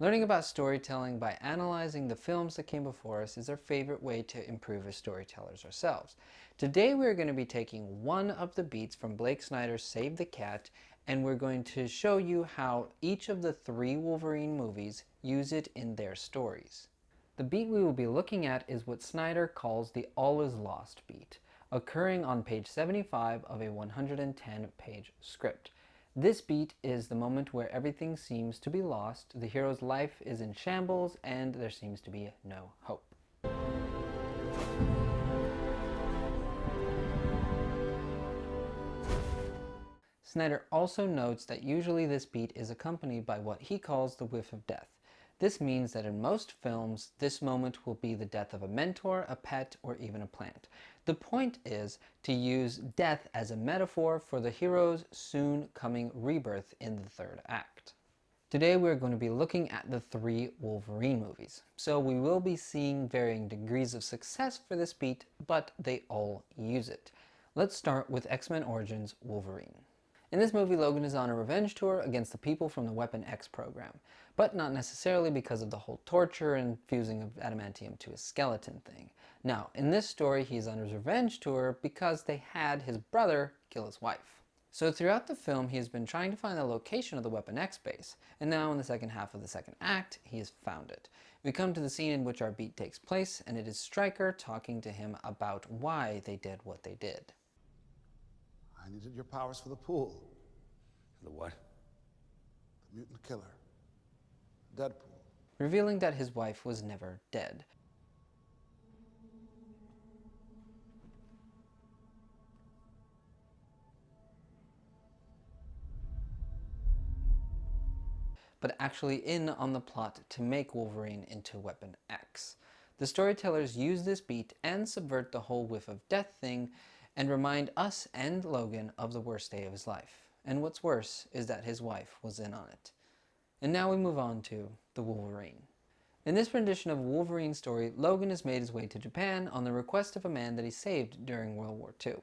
Learning about storytelling by analyzing the films that came before us is our favorite way to improve as storytellers ourselves. Today we're going to be taking one of the beats from Blake Snyder's Save the Cat, and we're going to show you how each of the 3 Wolverine movies use it in their stories. The beat we will be looking at is what Snyder calls the all is lost beat, occurring on page 75 of a 110-page script. This beat is the moment where everything seems to be lost, the hero's life is in shambles, and there seems to be no hope. Snyder also notes that usually this beat is accompanied by what he calls the whiff of death. This means that in most films, this moment will be the death of a mentor, a pet, or even a plant. The point is to use death as a metaphor for the hero's soon coming rebirth in the 3rd act. Today we're going to be looking at the 3 Wolverine movies. So we will be seeing varying degrees of success for this beat, but they all use it. Let's start with X-Men Origins Wolverine. In this movie, Logan is on a revenge tour against the people from the Weapon X program, but not necessarily because of the whole torture and fusing of adamantium to a skeleton thing. Now, in this story, he's on his revenge tour because they had his brother kill his wife. So throughout the film, he has been trying to find the location of the Weapon X base, and now in the second half of the 2nd act, he has found it. We come to the scene in which our beat takes place, and it is Stryker talking to him about why they did what they did. I needed your powers for the pool. The what? The mutant killer. Deadpool. Revealing that his wife was never dead. But actually in on the plot to make Wolverine into Weapon X. The storytellers use this beat and subvert the whole whiff of death thing and remind us and Logan of the worst day of his life. And what's worse is that his wife was in on it. And now we move on to the Wolverine. In this rendition of Wolverine's story, Logan has made his way to Japan on the request of a man that he saved during World War II.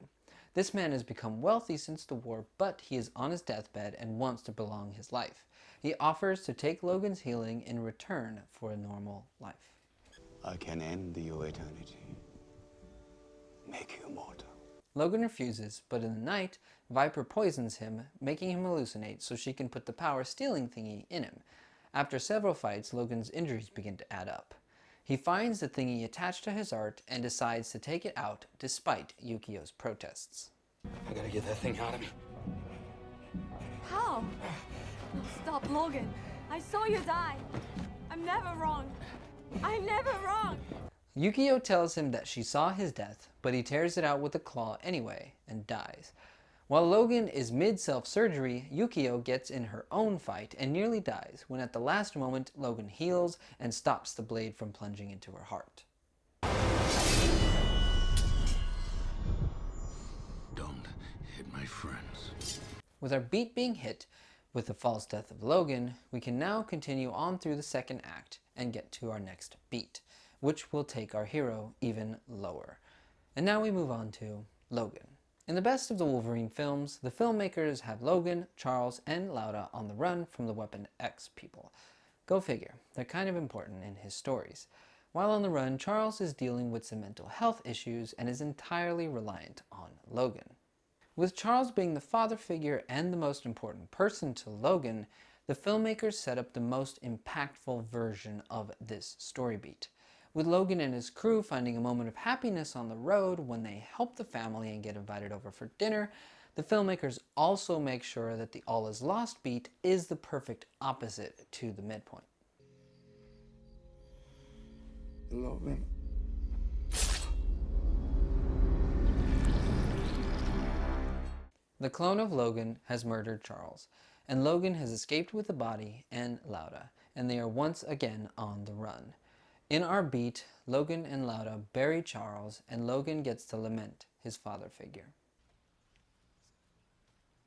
This man has become wealthy since the war, but he is on his deathbed and wants to prolong his life. He offers to take Logan's healing in return for a normal life. I can end your eternity. Make you immortal. Logan refuses, but in the night, Viper poisons him, making him hallucinate so she can put the power-stealing thingy in him. After several fights, Logan's injuries begin to add up. He finds the thingy attached to his art and decides to take it out despite Yukio's protests. I gotta get that thing out of me. How? Stop, Logan. I saw you die. I'm never wrong. I'm never wrong. Yukio tells him that she saw his death, but he tears it out with a claw anyway and dies. While Logan is mid-self-surgery, Yukio gets in her own fight and nearly dies when at the last moment Logan heals and stops the blade from plunging into her heart. Don't hit my friends. With our beat being hit with the false death of Logan, we can now continue on through the 2nd act and get to our next beat, which will take our hero even lower. And now we move on to Logan. In the best of the Wolverine films, the filmmakers have Logan, Charles, and Lauda on the run from the Weapon X people. Go figure, they're kind of important in his stories. While on the run, Charles is dealing with some mental health issues and is entirely reliant on Logan. With Charles being the father figure and the most important person to Logan, the filmmakers set up the most impactful version of this story beat. With Logan and his crew finding a moment of happiness on the road when they help the family and get invited over for dinner, the filmmakers also make sure that the all is lost beat is the perfect opposite to the midpoint. Logan. The clone of Logan has murdered Charles, and Logan has escaped with the body and Lauda, and they are once again on the run. In our beat, Logan and Lauda bury Charles, and Logan gets to lament his father figure.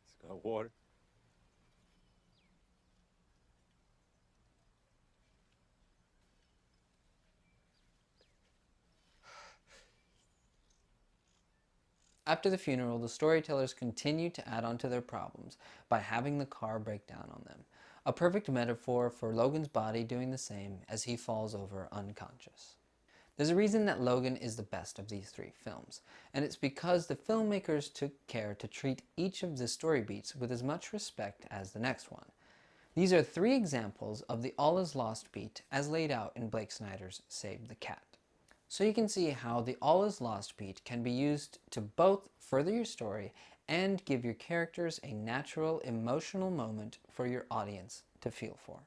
It's got water. After the funeral, the storytellers continue to add on to their problems by having the car break down on them. a perfect metaphor for Logan's body doing the same as he falls over unconscious. There's a reason that Logan is the best of these three films, and it's because the filmmakers took care to treat each of the story beats with as much respect as the next one. These are three examples of the all is lost beat as laid out in Blake Snyder's Save the Cat. So you can see how the all is lost beat can be used to both further your story and give your characters a natural emotional moment for your audience to feel for.